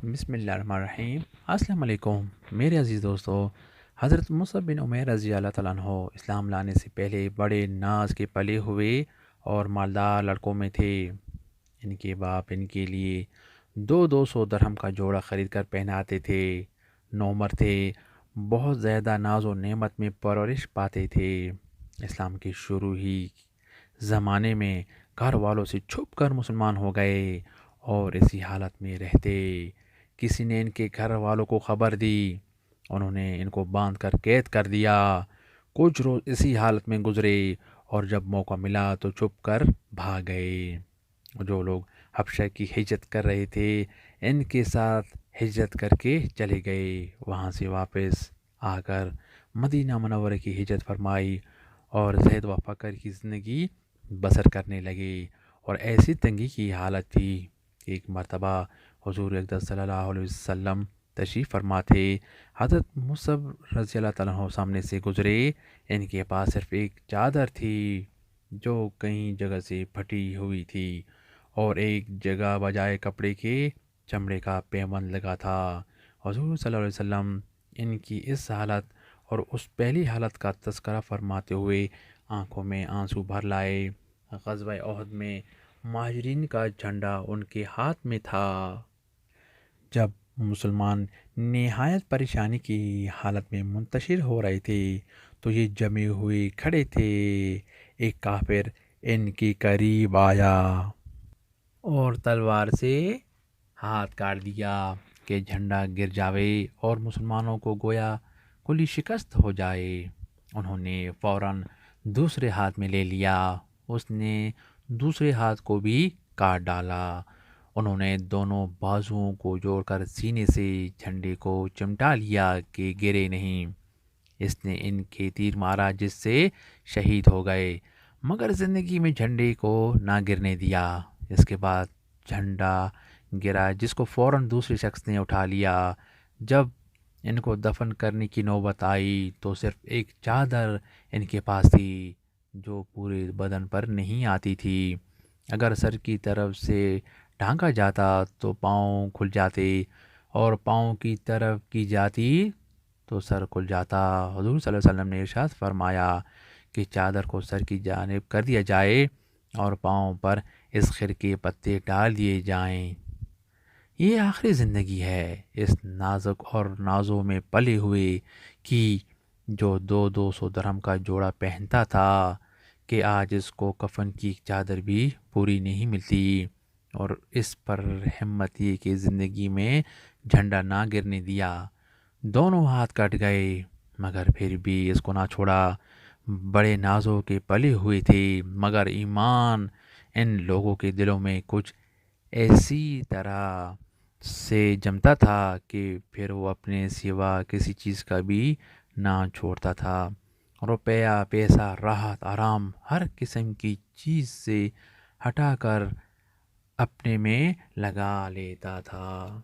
بسم اللہ الرحمن الرحیم۔ السلام علیکم میرے عزیز دوستو۔ حضرت مصعب بن عمیر رضی اللہ تعالیٰ عنہ اسلام لانے سے پہلے بڑے ناز کے پلے ہوئے اور مالدار لڑکوں میں تھے۔ ان کے باپ ان کے لیے دو سو درہم کا جوڑا خرید کر پہناتے تھے۔ نومر تھے، بہت زیادہ ناز و نعمت میں پرورش پاتے تھے۔ اسلام کے شروع ہی زمانے میں گھر والوں سے چھپ کر مسلمان ہو گئے اور اسی حالت میں رہتے۔ کسی نے ان کے گھر والوں کو خبر دی، انہوں نے ان کو باندھ کر قید کر دیا۔ کچھ روز اسی حالت میں گزرے اور جب موقع ملا تو چھپ کر بھاگ گئے۔ جو لوگ حبشہ کی ہجرت کر رہے تھے ان کے ساتھ ہجرت کر کے چلے گئے، وہاں سے واپس آ کر مدینہ منورہ کی ہجرت فرمائی اور زہد و فقر کی زندگی بسر کرنے لگے۔ اور ایسی تنگی کی حالت تھی کہ ایک مرتبہ حضور اقدس صلی اللہ علیہ وسلم تشریف فرما تھے۔ حضرت مصعب رضی اللہ تعالیٰ عنہ سامنے سے گزرے۔ ان کے پاس صرف ایک چادر تھی جو کئی جگہ سے پھٹی ہوئی تھی اور ایک جگہ بجائے کپڑے کے چمڑے کا پیوند لگا تھا۔ حضور صلی اللہ علیہ وسلم ان کی اس حالت اور اس پہلی حالت کا تذکرہ فرماتے ہوئے آنکھوں میں آنسو بھر لائے۔ غزوہ احد میں مہاجرین کا جھنڈا ان کے ہاتھ میں تھا۔ جب مسلمان نہایت پریشانی کی حالت میں منتشر ہو رہے تھے تو یہ جمے ہوئے کھڑے تھے۔ ایک کافر ان کے قریب آیا اور تلوار سے ہاتھ کاٹ دیا کہ جھنڈا گر جاوے اور مسلمانوں کو گویا کلی شکست ہو جائے۔ انہوں نے فوراً دوسرے ہاتھ میں لے لیا، اس نے دوسرے ہاتھ کو بھی کاٹ ڈالا۔ انہوں نے دونوں بازوؤں کو جوڑ کر سینے سے جھنڈے کو چمٹا لیا کہ گرے نہیں۔ اس نے ان کے تیر مارا جس سے شہید ہو گئے، مگر زندگی میں جھنڈے کو نہ گرنے دیا۔ اس کے بعد جھنڈا گرا جس کو فوراً دوسرے شخص نے اٹھا لیا۔ جب ان کو دفن کرنے کی نوبت آئی تو صرف ایک چادر ان کے پاس تھی جو پورے بدن پر نہیں آتی تھی۔ اگر سر کی طرف سے ڈھانکا جاتا تو پاؤں کھل جاتے اور پاؤں کی طرف کی جاتی تو سر کھل جاتا۔ حضور صلی اللہ علیہ وسلم نے ارشاد فرمایا کہ چادر کو سر کی جانب کر دیا جائے اور پاؤں پر اس خر کے پتے ڈال دیے جائیں۔ یہ آخری زندگی ہے اس نازک اور نازوں میں پلے ہوئے کی جو دو سو درہم کا جوڑا پہنتا تھا کہ آج اس کو کفن کی چادر بھی پوری نہیں ملتی۔ اور اس پر ہمت یہ کہ زندگی میں جھنڈا نہ گرنے دیا۔ دونوں ہاتھ کٹ گئے مگر پھر بھی اس کو نہ چھوڑا۔ بڑے نازوں کے پلے ہوئے تھے مگر ایمان ان لوگوں کے دلوں میں کچھ ایسی طرح سے جمتا تھا کہ پھر وہ اپنے سوا کسی چیز کا بھی نہ چھوڑتا تھا۔ روپیہ، پیسہ، راحت، آرام، ہر قسم کی چیز سے ہٹا کر اپنے میں لگا لیتا تھا۔